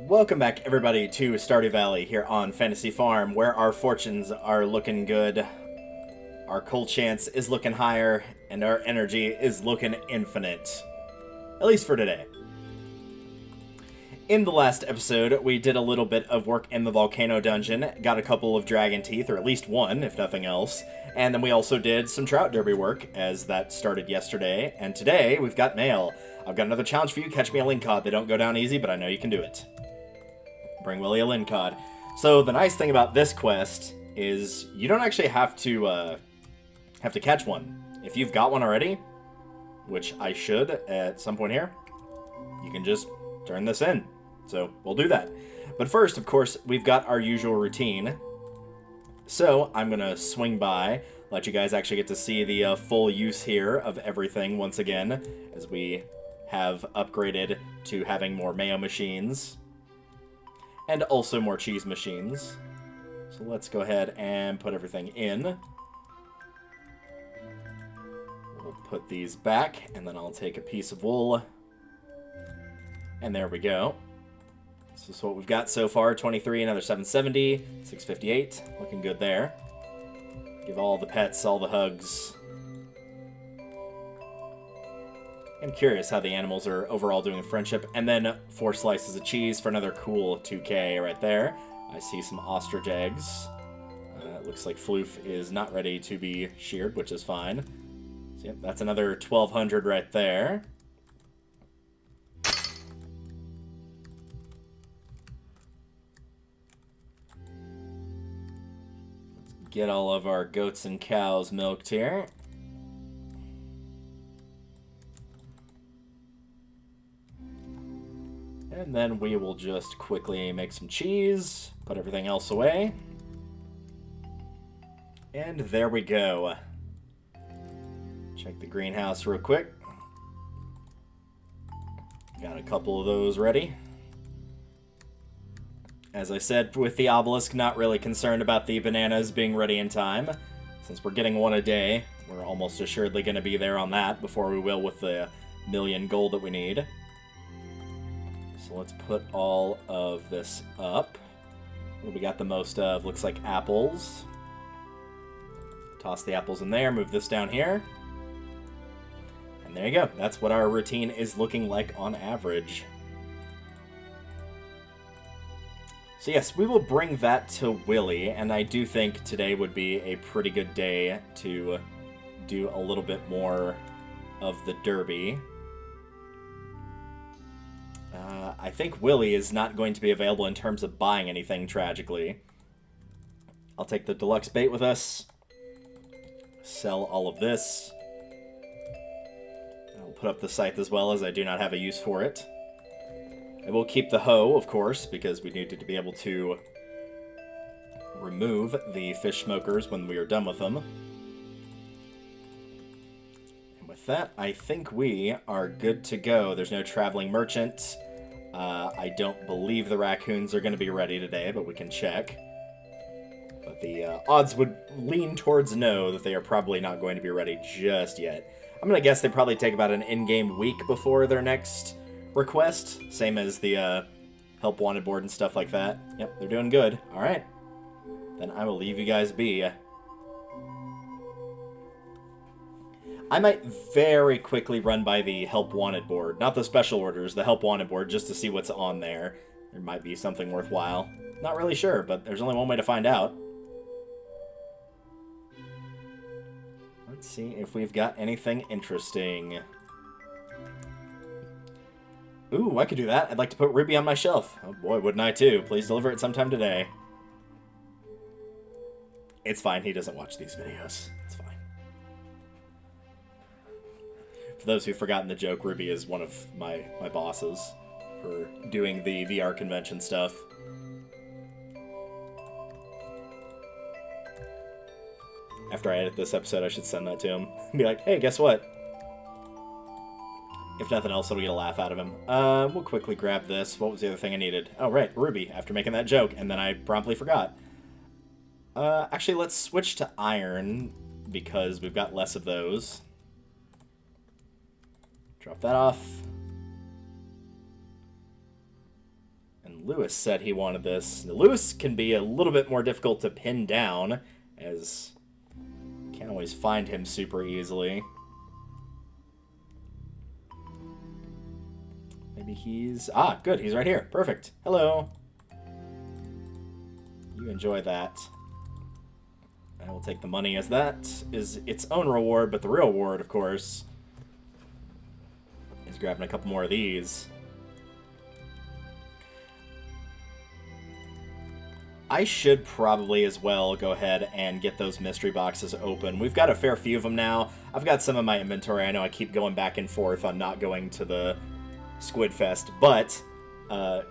Welcome back, everybody, to Stardew Valley here on Fantasy Farm, where our fortunes are looking good, our coal chance is looking higher, and our energy is looking infinite. At least for today. In the last episode, we did a little bit of work in the volcano dungeon, got a couple of dragon teeth, or at least one, if nothing else, and then we also did some trout derby work, as that started yesterday, and today we've got mail. I've got another challenge for you, catch me a lingcod. They don't go down easy, but I know you can do it. Bring Willie a lingcod. So the nice thing about this quest is you don't actually have to catch one. If you've got one already, which I should at some point here, you can just turn this in. So we'll do that. But first, of course, we've got our usual routine. So I'm going to swing by, let you guys actually get to see the full use here of everything once again, as we have upgraded to having more mayo machines and also more cheese machines. So let's go ahead and put everything in. We'll put these back, and then I'll take a piece of wool. And there we go. This is what we've got so far. 23, another 770, 658. Looking good there. Give all the pets all the hugs. I'm curious how the animals are overall doing in friendship. And then 4 slices of cheese for another cool 2K right there. I see some ostrich eggs. It looks like Floof is not ready to be sheared, which is fine. So, yep, that's another 1,200 right there. Get all of our goats and cows milked here. And then we will just quickly make some cheese, put everything else away. And there we go. Check the greenhouse real quick. Got a couple of those ready. As I said, with the obelisk, not really concerned about the bananas being ready in time. Since we're getting one a day, we're almost assuredly going to be there on that before we will with the 1,000,000 gold that we need. So let's put all of this up. What we got the most of looks like apples. Toss the apples in there, move this down here. And there you go. That's what our routine is looking like on average. So yes, we will bring that to Willie, and I do think today would be a pretty good day to do a little bit more of the derby. I think Willie is not going to be available in terms of buying anything, tragically. I'll take the deluxe bait with us. Sell all of this. I'll put up the scythe as well, as I do not have a use for it. I will keep the hoe, of course, because we need to be able to remove the fish smokers when we are done with them. And with that, I think we are good to go. There's no traveling merchant. I don't believe the raccoons are going to be ready today, but we can check. But the odds would lean towards no, that they are probably not going to be ready just yet. I'm going to guess they probably take about an in-game week before their next request, same as the help wanted board and stuff like that. Yep, they're doing good. All right, then I will leave you guys be. I might very quickly run by the help wanted board, not the special orders, the help wanted board, just to see what's on there. There might be something worthwhile. Not really sure, but there's only one way to find out. Let's see if we've got anything interesting. Ooh, I could do that. I'd like to put Ruby on my shelf. Oh boy, wouldn't I too. Please deliver it sometime today. It's fine, he doesn't watch these videos. It's fine. For those who've forgotten the joke, Ruby is one of my bosses for doing the VR convention stuff. After I edit this episode, I should send that to him. Be like, hey, guess what? If nothing else, it'll get a laugh out of him. We'll quickly grab this. What was the other thing I needed? Oh, right, Ruby, after making that joke, and then I promptly forgot. Actually, let's switch to iron, because we've got less of those. Drop that off. And Lewis said he wanted this. Lewis can be a little bit more difficult to pin down, as you can't always find him super easily. Maybe he's... Ah, good, he's right here. Perfect. Hello. You enjoy that. I will take the money, as that is its own reward, but the real reward, of course, is grabbing a couple more of these. I should probably as well go ahead and get those mystery boxes open. We've got a fair few of them now. I've got some in my inventory. I know I keep going back and forth on not going to the Squid Fest, but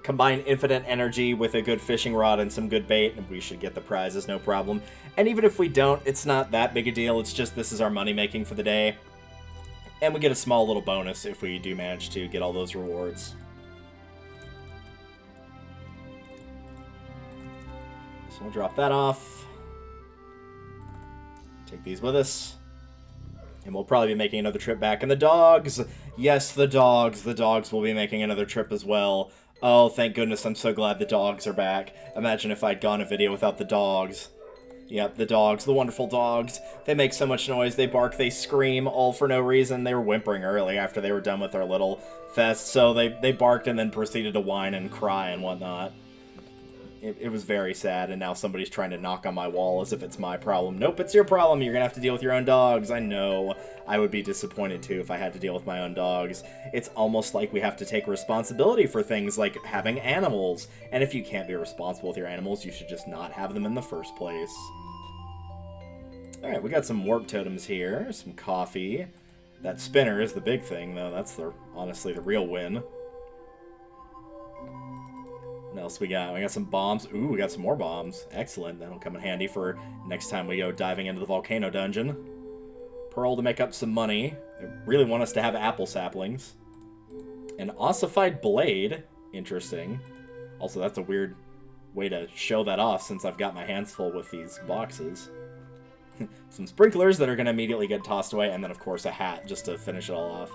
combine infinite energy with a good fishing rod and some good bait, and we should get the prizes, no problem. And even if we don't, it's not that big a deal. It's just this is our money making for the day. And we get a small little bonus if we do manage to get all those rewards. So we'll drop that off. Take these with us. And we'll probably be making another trip back. And the dogs! Yes, the dogs. The dogs will be making another trip as well. Oh, thank goodness. I'm so glad the dogs are back. Imagine if I'd gone a video without the dogs. Yep, the dogs. The wonderful dogs. They make so much noise. They bark. They scream, all for no reason. They were whimpering early after they were done with their little fest. So they barked and then proceeded to whine and cry and whatnot. It was very sad, and now somebody's trying to knock on my wall as if it's my problem. Nope, it's your problem. You're gonna have to deal with your own dogs. I know. I would be disappointed, too, if I had to deal with my own dogs. It's almost like we have to take responsibility for things like having animals. And if you can't be responsible with your animals, you should just not have them in the first place. Alright, we got some warp totems here. Some coffee. That spinner is the big thing, though. That's honestly the real win. What else we got? We got some bombs. Ooh, we got some more bombs. Excellent. That'll come in handy for next time we go diving into the volcano dungeon. Pearl to make up some money. They really want us to have apple saplings. An ossified blade. Interesting. Also, that's a weird way to show that off since I've got my hands full with these boxes. Some sprinklers that are going to immediately get tossed away. And then, of course, a hat just to finish it all off.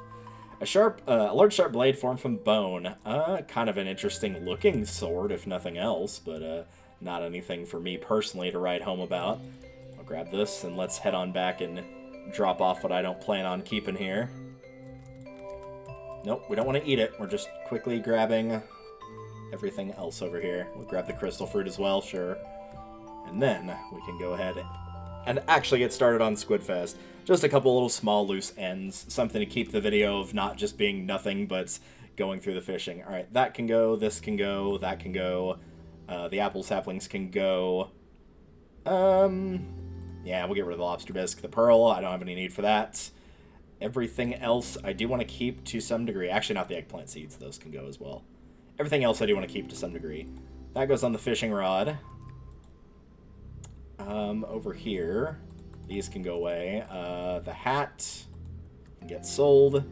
A large sharp blade formed from bone. Kind of an interesting looking sword, if nothing else, but not anything for me personally to write home about. I'll grab this and let's head on back and drop off what I don't plan on keeping here. Nope, we don't want to eat it. We're just quickly grabbing everything else over here. We'll grab the crystal fruit as well, sure. And then we can go ahead and actually get started on Squidfest. Just a couple little small loose ends, something to keep the video of not just being nothing but going through the fishing. Alright, that can go, this can go, that can go, the apple saplings can go. Yeah, we'll get rid of the lobster bisque. The pearl, I don't have any need for that. Everything else I do want to keep to some degree. Actually, not the eggplant seeds, those can go as well. Everything else I do want to keep to some degree. That goes on the fishing rod. Over here, these can go away. The hat can get sold.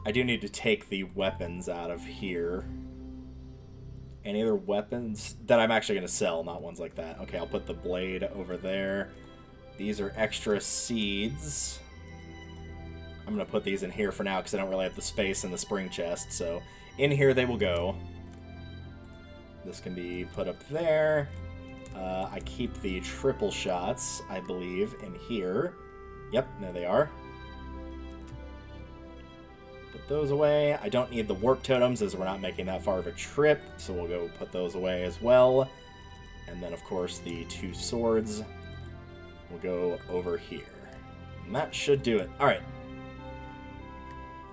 I do need to take the weapons out of here. Any other weapons that I'm actually going to sell, not ones like that. Okay, I'll put the blade over there. These are extra seeds. I'm going to put these in here for now because I don't really have the space in the spring chest. So in here they will go. This can be put up there. I keep the triple shots, I believe, in here. Yep, there they are. Put those away. I don't need the warp totems as we're not making that far of a trip, so we'll go put those away as well. And then, of course, the two swords will go over here. And that should do it. Alright.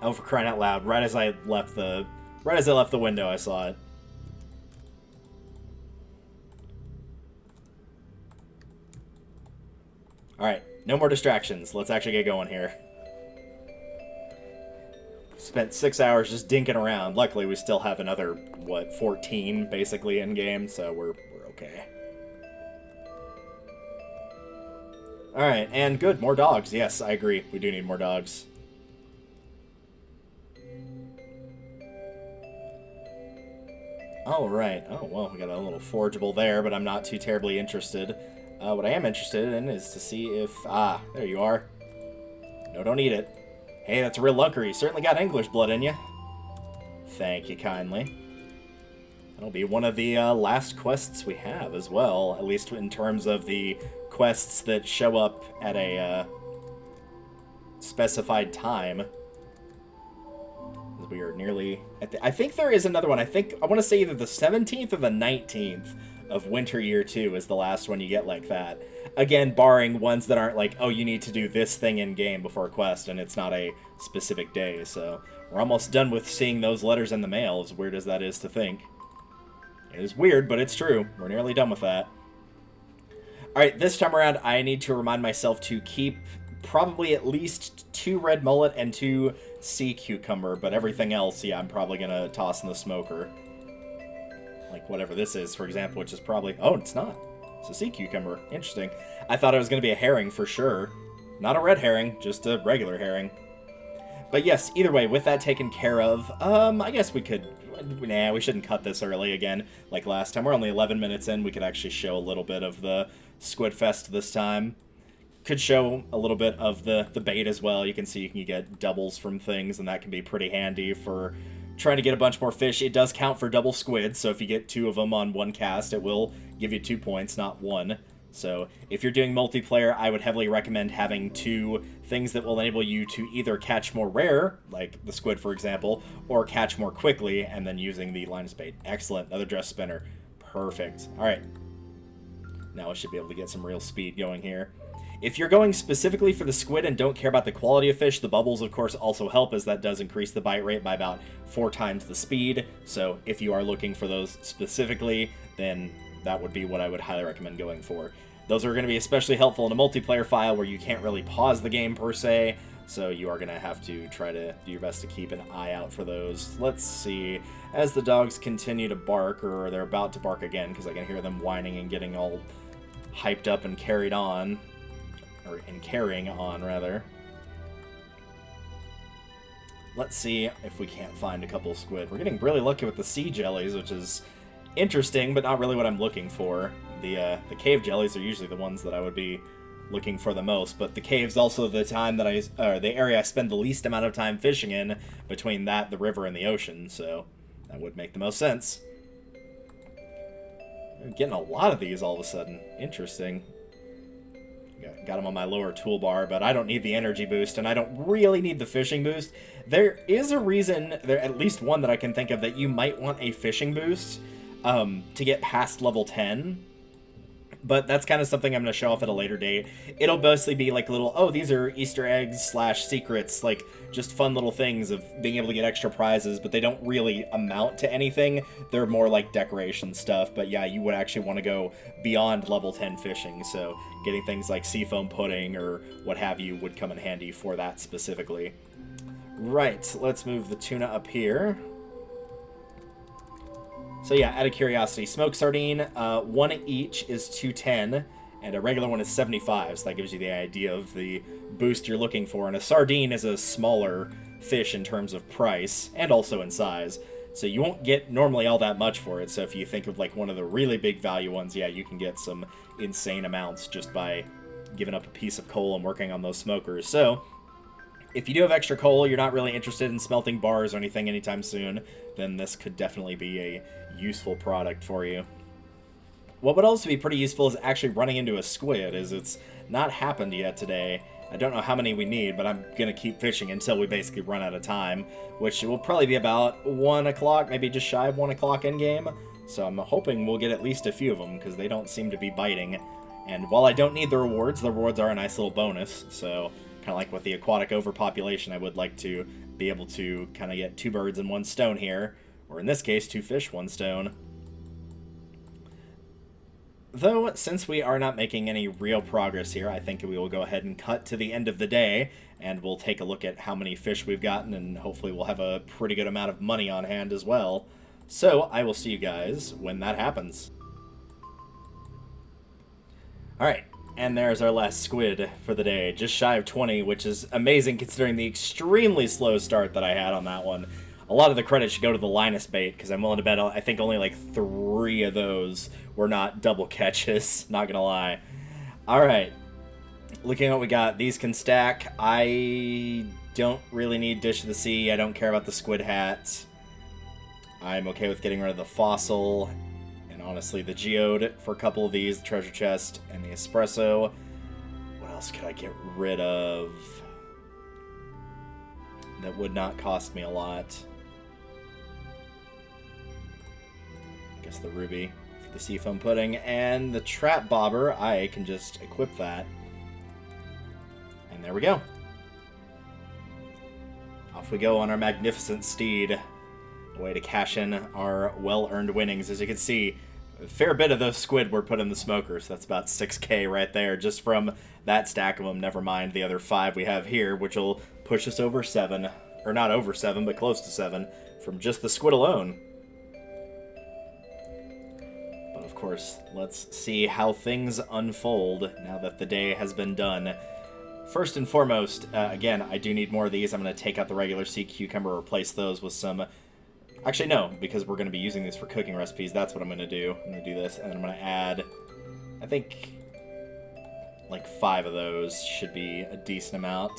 Oh, for crying out loud, right as I left the window, I saw it. Alright, no more distractions. Let's actually get going here. Spent 6 hours just dinking around. Luckily, we still have another, what, 14 basically in-game, so we're okay. Alright, and good, more dogs. Yes, I agree. We do need more dogs. Alright. Oh, well, we got a little forageable there, but I'm not too terribly interested. What I am interested in is to see if... Ah, there you are. No, don't eat it. Hey, that's a real lunker. You certainly got English blood in you. Thank you kindly. That'll be one of the last quests we have as well, at least in terms of the quests that show up at a specified time. We are nearly at I think there is another one. I want to say either the 17th or the 19th of Winter Year 2 is the last one you get like that. Again, barring ones that aren't like, oh, you need to do this thing in game before a quest, and it's not a specific day. So we're almost done with seeing those letters in the mail, as weird as that is to think. It is weird, but it's true. We're nearly done with that. Alright, this time around, I need to remind myself to keep probably at least 2 red mullet and 2 sea cucumber, but everything else, yeah, I'm probably going to toss in the smoker. Like whatever this is, for example, which is probably... Oh, it's not. It's a sea cucumber. Interesting. I thought it was going to be a herring for sure. Not a red herring, just a regular herring. But yes, either way, with that taken care of, I guess we could... Nah, we shouldn't cut this early again, like last time. We're only 11 minutes in. We could actually show a little bit of the Squid Fest this time. Could show a little bit of the bait as well. You can see you can get doubles from things, and that can be pretty handy for trying to get a bunch more fish. It does count for double squid, so if you get 2 of them on one cast, it will give you 2 points, not 1. So if you're doing multiplayer, I would heavily recommend having 2 things that will enable you to either catch more rare, like the squid for example, or catch more quickly, and then using the Linus bait. Excellent. Another dress spinner. Perfect. Alright. Now I should be able to get some real speed going here. If you're going specifically for the squid and don't care about the quality of fish, the bubbles, of course, also help, as that does increase the bite rate by about 4 times the speed. So if you are looking for those specifically, then that would be what I would highly recommend going for. Those are going to be especially helpful in a multiplayer file where you can't really pause the game per se, so you are going to have to try to do your best to keep an eye out for those. Let's see. As the dogs continue to bark, or they're about to bark again, because I can hear them whining and getting all hyped up and carried on. Or in carrying on, rather. Let's see if we can't find a couple of squid. We're getting really lucky with the sea jellies, which is interesting, but not really what I'm looking for. The cave jellies are usually the ones that I would be looking for the most, but the cave's also the time that the area I spend the least amount of time fishing in, between that, the river, and the ocean, so that would make the most sense. I'm getting a lot of these all of a sudden. Interesting. Got them on my lower toolbar, but I don't need the energy boost, and I don't really need the fishing boost. There is a reason, at least one that I can think of, that you might want a fishing boost to get past level 10. But that's kind of something I'm going to show off at a later date. It'll mostly be like little, oh, these are Easter eggs / secrets, like just fun little things of being able to get extra prizes, but they don't really amount to anything. They're more like decoration stuff, but yeah, you would actually want to go beyond level 10 fishing, so getting things like seafoam pudding or what have you would come in handy for that specifically. Right, let's move the tuna up here. So yeah, out of curiosity, smoked sardine, 1 each is 210, and a regular one is 75, so that gives you the idea of the boost you're looking for. And a sardine is a smaller fish in terms of price, and also in size, so you won't get normally all that much for it. So if you think of like one of the really big value ones, yeah, you can get some insane amounts just by giving up a piece of coal and working on those smokers. So if you do have extra coal, you're not really interested in smelting bars or anything anytime soon, then this could definitely be a useful product for you. What would also be pretty useful is actually running into a squid, as it's not happened yet today. I don't know how many we need, but I'm going to keep fishing until we basically run out of time, which will probably be about 1 o'clock, maybe just shy of 1 o'clock in-game. So I'm hoping we'll get at least a few of them, because they don't seem to be biting. And while I don't need the rewards are a nice little bonus, so kind of like with the aquatic overpopulation, I would like to be able to kind of get 2 birds in 1 stone here, or in this case, 2 fish, 1 stone. Though, since we are not making any real progress here, I think we will go ahead and cut to the end of the day, and we'll take a look at how many fish we've gotten, and hopefully we'll have a pretty good amount of money on hand as well. So, I will see you guys when that happens. Alright, and there's our last squid for the day, just shy of 20, which is amazing considering the extremely slow start that I had on that one. A lot of the credit should go to the Linus bait, because I'm willing to bet I think only like 3 of those were not double catches, not gonna lie. Alright, looking at what we got, these can stack. I don't really need Dish of the Sea, I don't care about the squid hat. I'm okay with getting rid of the fossil, and honestly the geode for a couple of these, the treasure chest, and the espresso. What else could I get rid of that would not cost me a lot? I guess the ruby for the seafoam pudding, and the trap bobber, I can just equip that. And there we go. Off we go on our magnificent steed. A way to cash in our well-earned winnings. As you can see, a fair bit of those squid were put in the smoker, so that's about 6K right there, just from that stack of them, never mind the other 5 we have here, which will push us over 7. Or not over 7, but close to 7, from just the squid alone. But of course, let's see how things unfold now that the day has been done. First and foremost, again, I do need more of these. I'm going to take out the regular sea cucumber, replace those with some... Actually, no, because we're going to be using these for cooking recipes. That's what I'm going to do. I'm going to do this, and then I'm going to add, I think, like 5 of those should be a decent amount.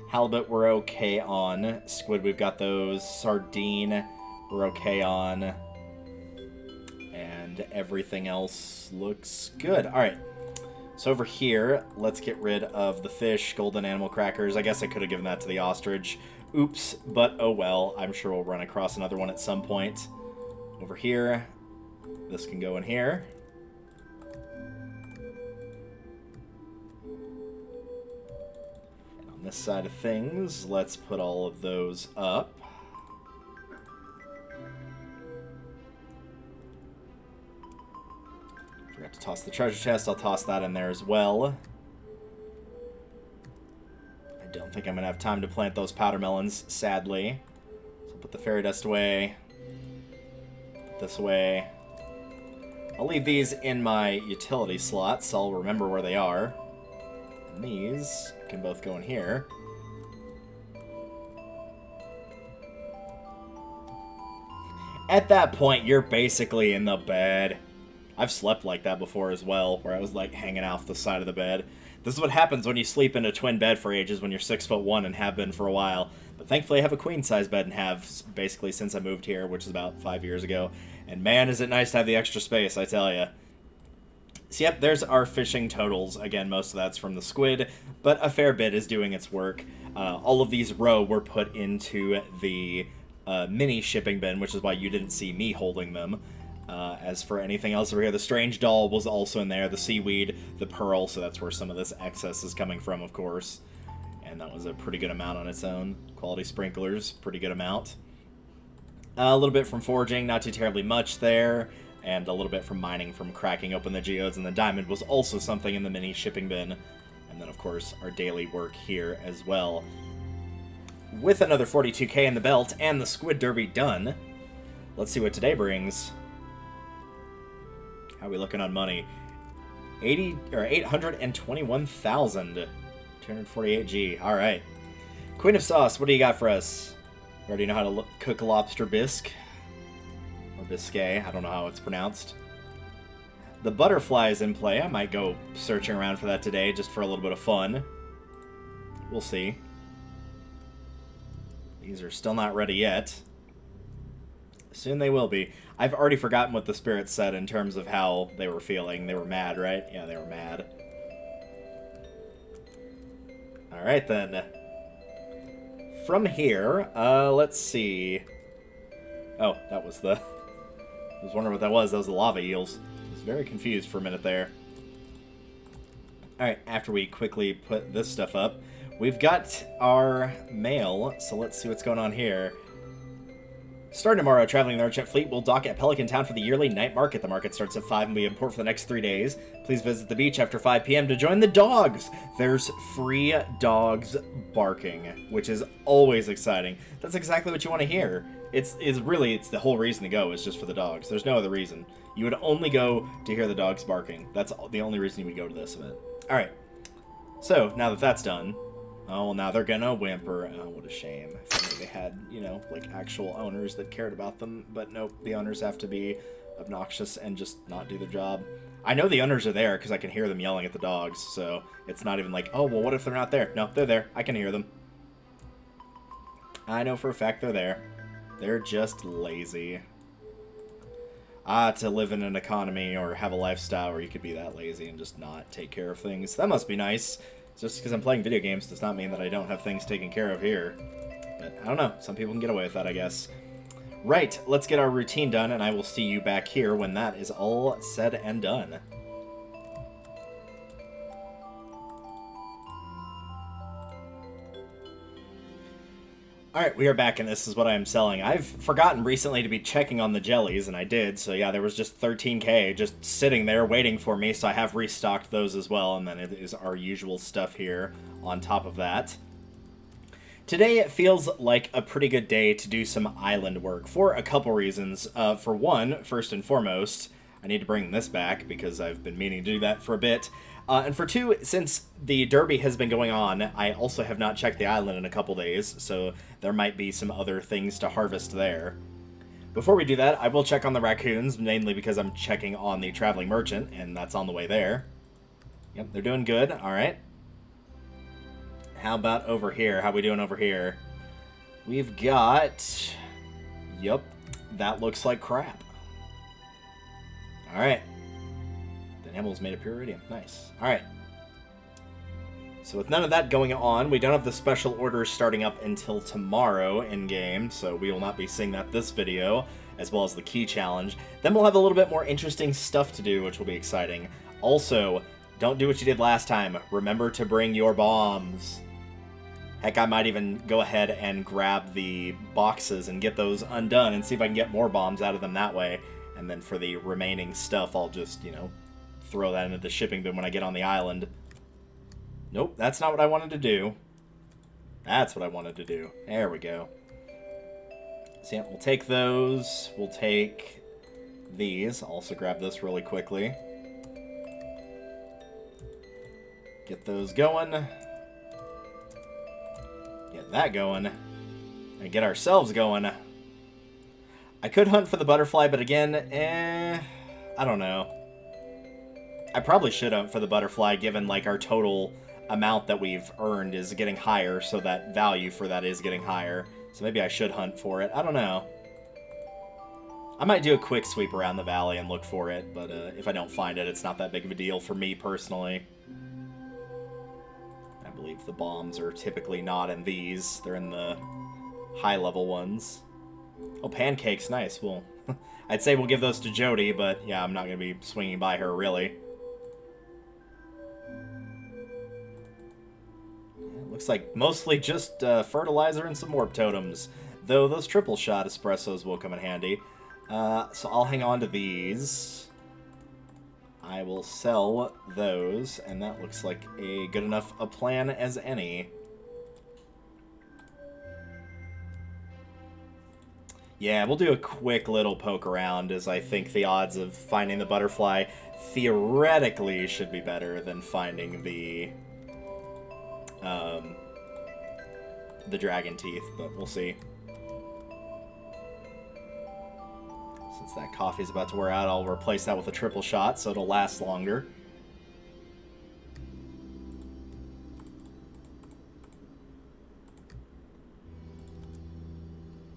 Halibut we're okay on. Squid, we've got those. Sardine we're okay on. And everything else looks good. Alright. So over here, let's get rid of the fish, golden animal crackers. I guess I could have given that to the ostrich. Oops, but oh well. I'm sure we'll run across another one at some point. Over here, this can go in here. And on this side of things, let's put all of those up. Forgot to toss the treasure chest. I'll toss that in there as well. I don't think I'm going to have time to plant those powder melons, sadly. So I'll put the fairy dust away. Put this away. I'll leave these in my utility slots. So I'll remember where they are. And these can both go in here. At that point, you're basically in the bed. I've slept like that before as well, where I was like hanging off the side of the bed. This is what happens when you sleep in a twin bed for ages when you're 6'1" and have been for a while. But thankfully I have a queen size bed and have basically since I moved here, which is about 5 years ago. And man, is it nice to have the extra space, I tell ya. So yep, there's our fishing totals. Again, most of that's from the squid, but a fair bit is doing its work. All of these roe were put into the mini shipping bin, which is why you didn't see me holding them. As for anything else over here, the strange doll was also in there, the seaweed, the pearl, so that's where some of this excess is coming from, of course. And that was a pretty good amount on its own. Quality sprinklers, pretty good amount. A little bit from foraging, not too terribly much there. And a little bit from mining, from cracking open the geodes, and the diamond was also something in the mini shipping bin. And then, of course, our daily work here as well. With another 42K in the belt and the Squid Derby done, let's see what today brings. How are we looking on money? 821,000. 248G. All right. Queen of Sauce, what do you got for us? You already know how to cook a lobster bisque. Or biscuit. I don't know how it's pronounced. The butterfly is in play. I might go searching around for that today just for a little bit of fun. We'll see. These are still not ready yet. Soon they will be. I've already forgotten what the spirits said in terms of how they were feeling. They were mad, right? Yeah, they were mad. Alright then. From here, let's see. Oh, that was the... I was wondering what that was. That was the lava eels. I was very confused for a minute there. Alright, after we quickly put this stuff up, we've got our mail, so let's see what's going on here. Starting tomorrow, traveling the merchant fleet will dock at Pelican Town for the yearly night market. The market starts at 5 and will be in port for the next 3 days. Please visit the beach after 5 p.m. to join the dogs. There's free dogs barking, which is always exciting. That's exactly what you want to hear. It's the whole reason to go is just for the dogs. There's no other reason. You would only go to hear the dogs barking. That's the only reason you would go to this event. All right. So now that that's done, oh, well, now they're gonna whimper. Oh, what a shame. If only they had, you know, like actual owners that cared about them. But nope, the owners have to be obnoxious and just not do the job. I know the owners are there because I can hear them yelling at the dogs. So it's not even like, oh, well, what if they're not there? No, they're there. I can hear them. I know for a fact they're there. They're just lazy. to live in an economy or have a lifestyle where you could be that lazy and just not take care of things. That must be nice. Just because I'm playing video games does not mean that I don't have things taken care of here. But I don't know. Some people can get away with that, I guess. Right, let's get our routine done, and I will see you back here when that is all said and done. Alright, we are back, and this is what I am selling. I've forgotten recently to be checking on the jellies, and I did, so yeah, there was just 13k just sitting there waiting for me, so I have restocked those as well, and then it is our usual stuff here on top of that. Today it feels like a pretty good day to do some island work for a couple reasons. For one, first and foremost, I need to bring this back because I've been meaning to do that for a bit. And for two, since the derby has been going on, I also have not checked the island in a couple days, so there might be some other things to harvest there. Before we do that, I will check on the raccoons, mainly because I'm checking on the traveling merchant, and that's on the way there. Yep, they're doing good. All right. How about over here? How we doing over here? We've got... Yep, that looks like crap. All right. The enamel's made of pure iridium. Nice. All right. So with none of that going on, we don't have the special orders starting up until tomorrow in-game, so we will not be seeing that this video, as well as the key challenge. Then we'll have a little bit more interesting stuff to do, which will be exciting. Also, don't do what you did last time. Remember to bring your bombs. Heck, I might even go ahead and grab the boxes and get those undone and see if I can get more bombs out of them that way. And then for the remaining stuff, I'll just, you know, throw that into the shipping bin when I get on the island. Nope, that's not what I wanted to do. That's what I wanted to do. There we go. So yeah, we'll take those. We'll take these. I'll also grab this really quickly. Get those going. Get that going. And get ourselves going. I could hunt for the butterfly, but again, I don't know. I probably should hunt for the butterfly, given like our total amount that we've earned is getting higher, so that value for that is getting higher. So maybe I should hunt for it. I don't know. I might do a quick sweep around the valley and look for it, but if I don't find it, it's not that big of a deal for me personally. I believe the bombs are typically not in these. They're in the high-level ones. Oh, pancakes, nice. Well, I'd say we'll give those to Jody, but yeah, I'm not going to be swinging by her, really. It looks like mostly just fertilizer and some warp totems, though those triple-shot espressos will come in handy. So I'll hang on to these. I will sell those, and that looks like a good enough a plan as any. Yeah, we'll do a quick little poke around, as I think the odds of finding the butterfly theoretically should be better than finding the dragon teeth, but we'll see. Since that coffee's about to wear out, I'll replace that with a triple shot, so it'll last longer.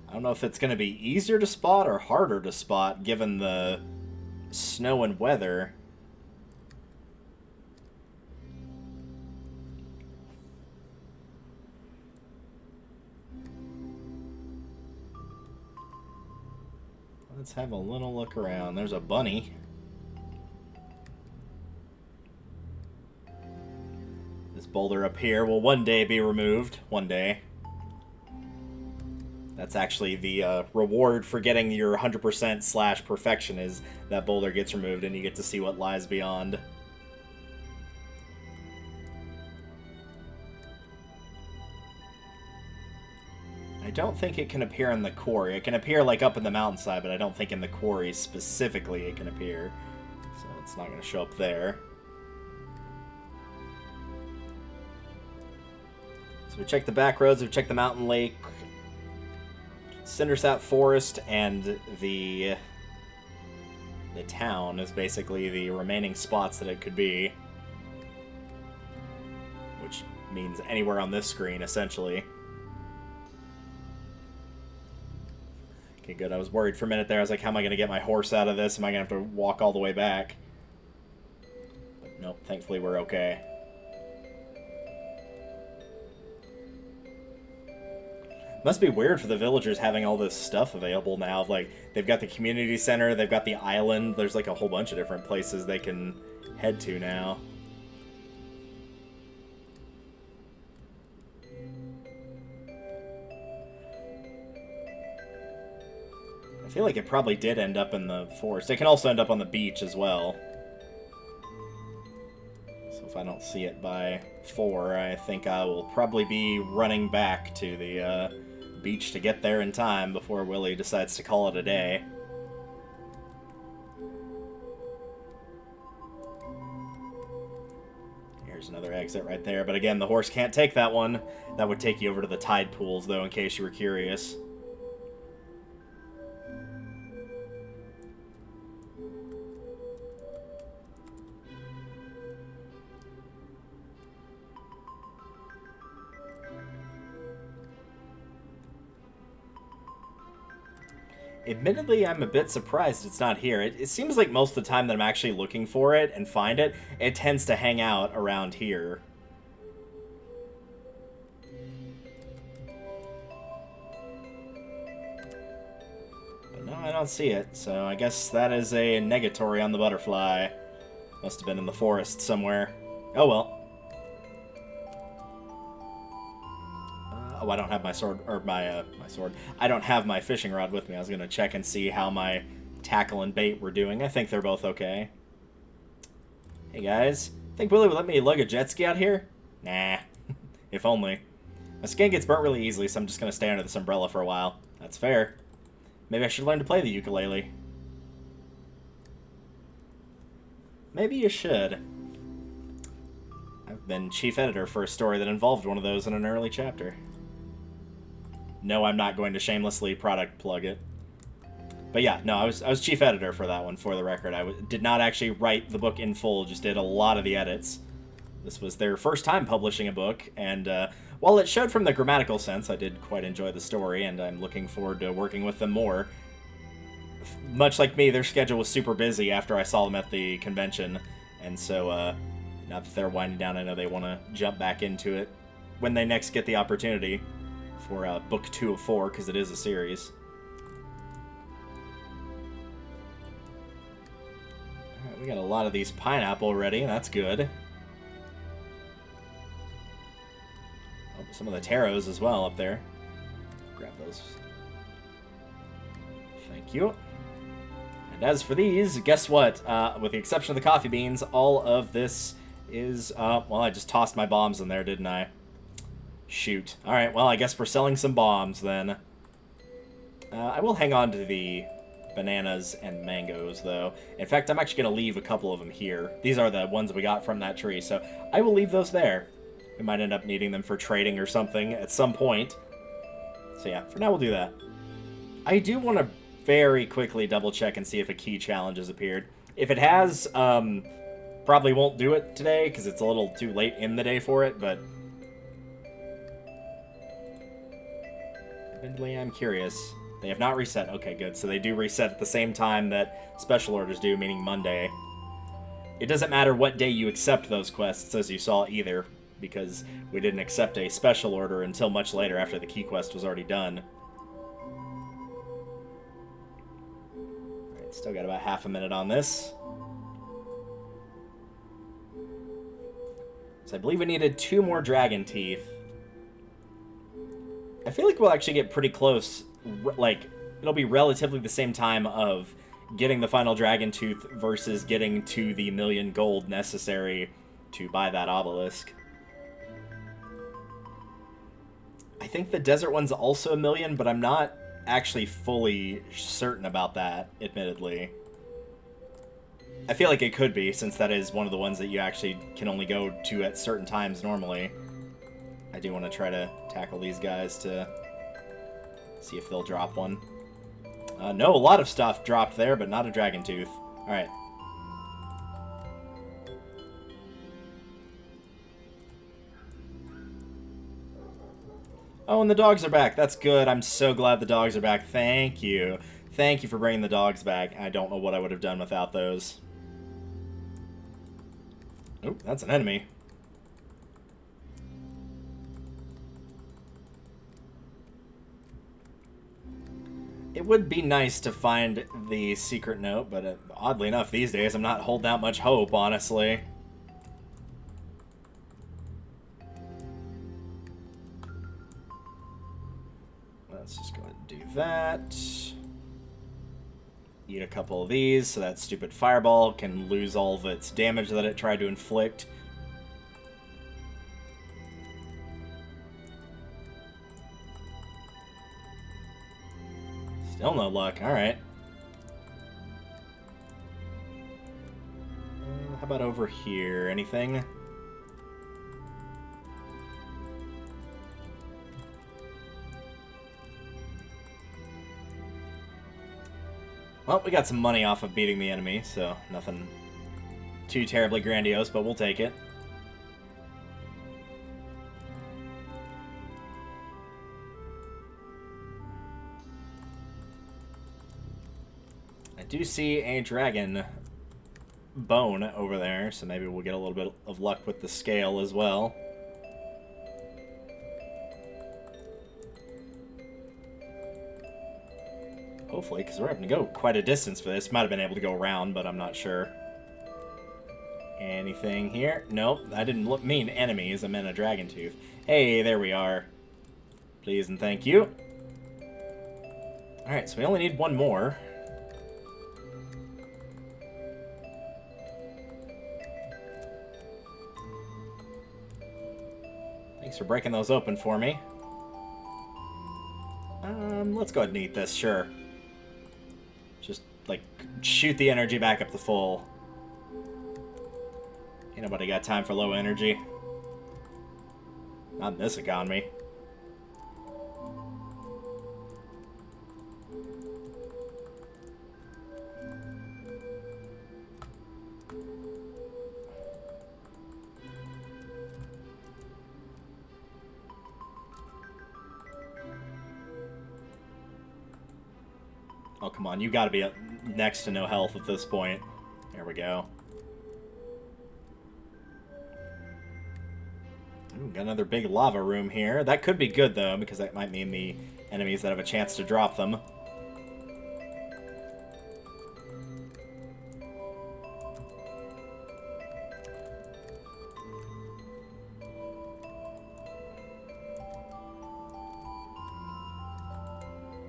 I don't know if it's going to be easier to spot or harder to spot, given the snow and weather. Let's have a little look around. There's a bunny. This boulder up here will one day be removed. One day. That's actually the reward for getting your 100% / perfection, is that boulder gets removed and you get to see what lies beyond. I don't think it can appear in the quarry. It can appear like up in the mountainside, but I don't think in the quarry specifically it can appear. So it's not going to show up there. So we checked the back roads, we checked the mountain lake, Cindersap Forest, and the town is basically the remaining spots that it could be. Which means anywhere on this screen, essentially. Okay, good. I was worried for a minute there. I was like, how am I going to get my horse out of this? Am I going to have to walk all the way back? But nope, thankfully we're okay. Must be weird for the villagers having all this stuff available now. Like, they've got the community center, they've got the island. There's like a whole bunch of different places they can head to now. I feel like it probably did end up in the forest. It can also end up on the beach as well. So if I don't see it by 4, I think I will probably be running back to the beach to get there in time before Willie decides to call it a day. Here's another exit right there. But again, the horse can't take that one. That would take you over to the tide pools, though, in case you were curious. Admittedly, I'm a bit surprised it's not here. It seems like most of the time that I'm actually looking for it and find it, it tends to hang out around here. But no, I don't see it, so I guess that is a negatory on the butterfly. Must have been in the forest somewhere. Oh well. Oh, I don't have my sword, or my sword. I don't have my fishing rod with me. I was going to check and see how my tackle and bait were doing. I think they're both okay. Hey, guys. Think Willie would let me lug a jet ski out here? Nah. If only. My skin gets burnt really easily, so I'm just going to stay under this umbrella for a while. That's fair. Maybe I should learn to play the ukulele. Maybe you should. I've been chief editor for a story that involved one of those in an early chapter. No, I'm not going to shamelessly product plug it. But yeah, no, I was chief editor for that one, for the record. I did not actually write the book in full, just did a lot of the edits. This was their first time publishing a book, and while it showed from the grammatical sense, I did quite enjoy the story, and I'm looking forward to working with them more. Much like me, their schedule was super busy after I saw them at the convention, and so now that they're winding down, I know they want to jump back into it when they next get the opportunity. For book 2 of 4, because it is a series. Alright, we got a lot of these pineapple ready, that's good. Oh, some of the taros as well up there. Grab those. Thank you. And as for these, guess what? With the exception of the coffee beans, all of this is... well, I just tossed my bombs in there, didn't I? Shoot. Alright, well, I guess we're selling some bombs, then. I will hang on to the bananas and mangoes, though. In fact, I'm actually going to leave a couple of them here. These are the ones we got from that tree, so I will leave those there. We might end up needing them for trading or something at some point. So yeah, for now we'll do that. I do want to very quickly double-check and see if a key challenge has appeared. If it has, probably won't do it today, because it's a little too late in the day for it, but... Admittedly, I'm curious. They have not reset. Okay, good. So they do reset at the same time that special orders do, meaning Monday. It doesn't matter what day you accept those quests, as you saw, either, because we didn't accept a special order until much later after the key quest was already done. Alright, still got about half a minute on this. So I believe we needed 2 more dragon teeth. I feel like we'll actually get pretty close. Like, it'll be relatively the same time of getting the final dragon tooth versus getting to the 1,000,000 gold necessary to buy that obelisk. I think the desert one's also 1,000,000, but I'm not actually fully certain about that, admittedly. I feel like it could be, since that is one of the ones that you actually can only go to at certain times normally. I do want to try to tackle these guys to see if they'll drop one. No, a lot of stuff dropped there, but not a dragon tooth. Alright. Oh, and the dogs are back. That's good. I'm so glad the dogs are back. Thank you. Thank you for bringing the dogs back. I don't know what I would have done without those. Oh, that's an enemy. It would be nice to find the secret note, but oddly enough, these days I'm not holding out much hope, honestly. Let's just go ahead and do that. Eat a couple of these so that stupid fireball can lose all of its damage that it tried to inflict. Still no luck. Alright. How about over here? Anything? Well, we got some money off of beating the enemy, so nothing too terribly grandiose, but we'll take it. I do see a dragon bone over there, so maybe we'll get a little bit of luck with the scale as well. Hopefully, because we're having to go quite a distance for this. Might have been able to go around, but I'm not sure. Anything here? Nope, I didn't mean enemies. I meant a dragon tooth. Hey, there we are. Please and thank you. Alright, so we only need one more. Thanks for breaking those open for me. Let's go ahead and eat this, sure. Just, like, shoot the energy back up to full. Ain't nobody got time for low energy. Not in this economy. Oh, come on. You gotta be next to no health at this point. There we go. Ooh, got another big lava room here. That could be good, though, because that might mean the enemies that have a chance to drop them.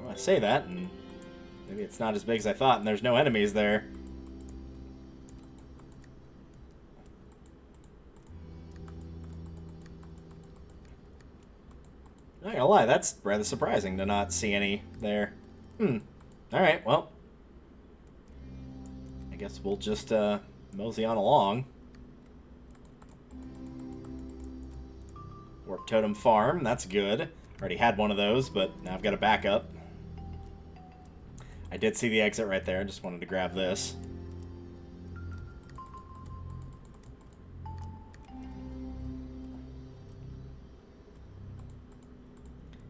Well, I say that, and maybe it's not as big as I thought, and there's no enemies there. Not gonna lie, that's rather surprising to not see any there. Alright, well. I guess we'll just mosey on along. Warp Totem Farm, that's good. Already had one of those, but now I've got a backup. I did see the exit right there, just wanted to grab this.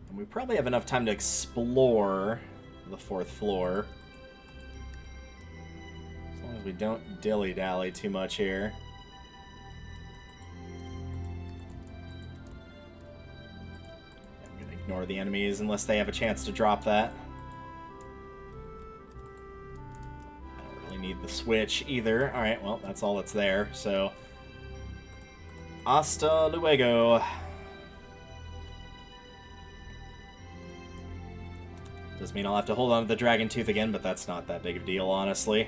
And we probably have enough time to explore the 4th floor. As long as we don't dilly-dally too much here. I'm going to ignore the enemies unless they have a chance to drop that. Need the switch either. Alright, well, that's all that's there, so hasta luego. Does mean I'll have to hold on to the dragon tooth again, but that's not that big of a deal, honestly.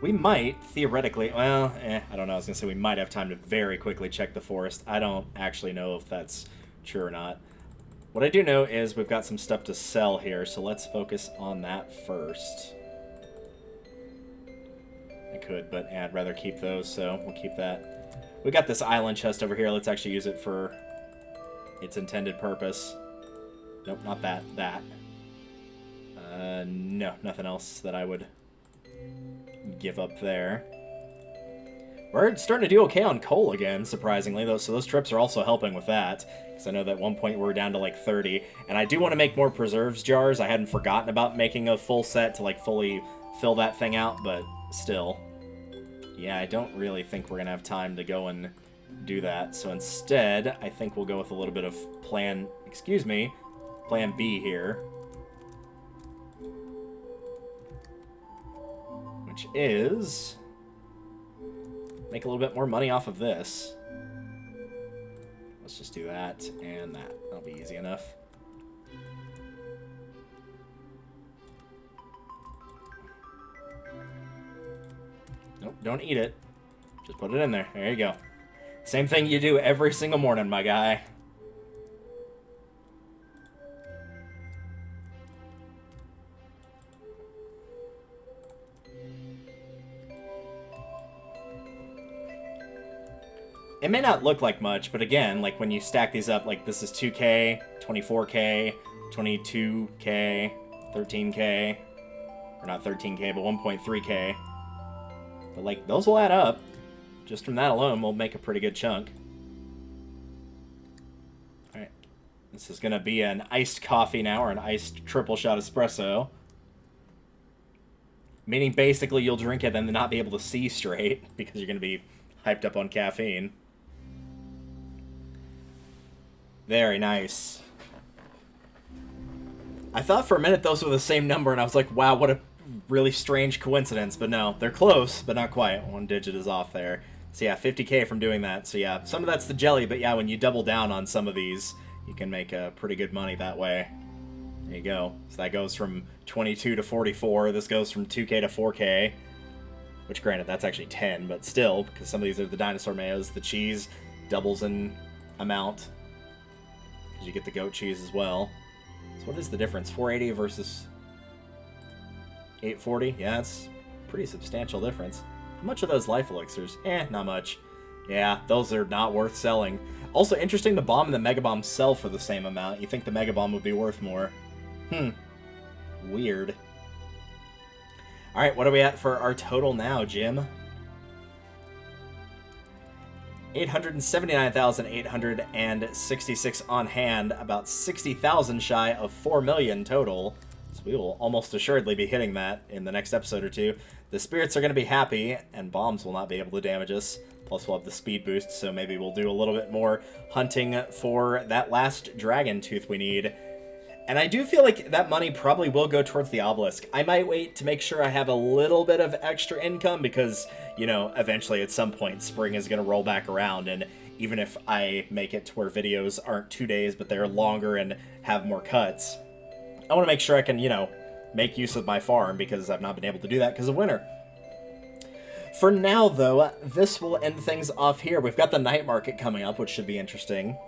We might, theoretically, well, I don't know, I was gonna say we might have time to very quickly check the forest. I don't actually know if that's true or not. What I do know is we've got some stuff to sell here, so let's focus on that first. I could, but I'd rather keep those, so we'll keep that. We got this island chest over here. Let's actually use it for its intended purpose. Nope, not that. That. No, nothing else that I would give up there. We're starting to do okay on coal again, surprisingly, though, so those trips are also helping with that. Because I know that at one point we were down to like 30. And I do want to make more preserves jars. I hadn't forgotten about making a full set to like fully fill that thing out, but still. Yeah, I don't really think we're going to have time to go and do that. So instead, I think we'll go with a little bit of plan B here. Which is make a little bit more money off of this. Let's just do that and that. That'll be easy enough. Nope, don't eat it. Just put it in there. There you go. Same thing you do every single morning, my guy. It may not look like much, but again, like when you stack these up, like this is 2K, 24K, 22K, 13K, or not 13K, but 1.3K. But like those will add up. Just from that alone, we'll make a pretty good chunk. All right, this is gonna be an iced coffee now, or an iced triple shot espresso. Meaning basically you'll drink it and then not be able to see straight because you're gonna be hyped up on caffeine. Very nice. I thought for a minute those were the same number, and I was like, wow, what a really strange coincidence. But no, they're close, but not quite. One digit is off there. So yeah, 50K from doing that. So yeah, some of that's the jelly, but yeah, when you double down on some of these, you can make pretty good money that way. There you go. So that goes from 22 to 44. This goes from 2K to 4K. Which, granted, that's actually 10, but still, because some of these are the dinosaur mayos, the cheese doubles in amount. You get the goat cheese as well. So what is the difference? 480 versus 840? Yeah, that's a pretty substantial difference. How much are those life elixirs? Not much. Yeah, those are not worth selling. Also, interesting, the bomb and the mega bomb sell for the same amount. You think the mega bomb would be worth more. Weird. Alright, what are we at for our total now, Jim? 879,866 on hand, about 60,000 shy of 4 million total. So we will almost assuredly be hitting that in the next episode or two. The spirits are going to be happy, and bombs will not be able to damage us. Plus we'll have the speed boost, so maybe we'll do a little bit more hunting for that last dragon tooth we need. And I do feel like that money probably will go towards the obelisk. I might wait to make sure I have a little bit of extra income because, you know, eventually at some point spring is going to roll back around, and even if I make it to where videos aren't 2 days but they're longer and have more cuts, I want to make sure I can, you know, make use of my farm because I've not been able to do that because of winter. For now, though, this will end things off here. We've got the night market coming up, which should be interesting.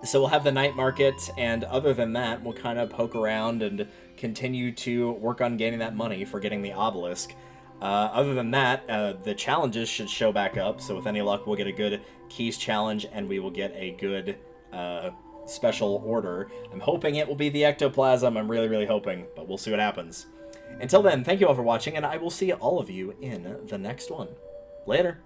So we'll have the night market, and other than that, we'll kind of poke around and continue to work on gaining that money for getting the obelisk. Other than that, the challenges should show back up, so with any luck, we'll get a good keys challenge, and we will get a good special order. I'm hoping it will be the ectoplasm. I'm really, really hoping, but we'll see what happens. Until then, thank you all for watching, and I will see all of you in the next one. Later.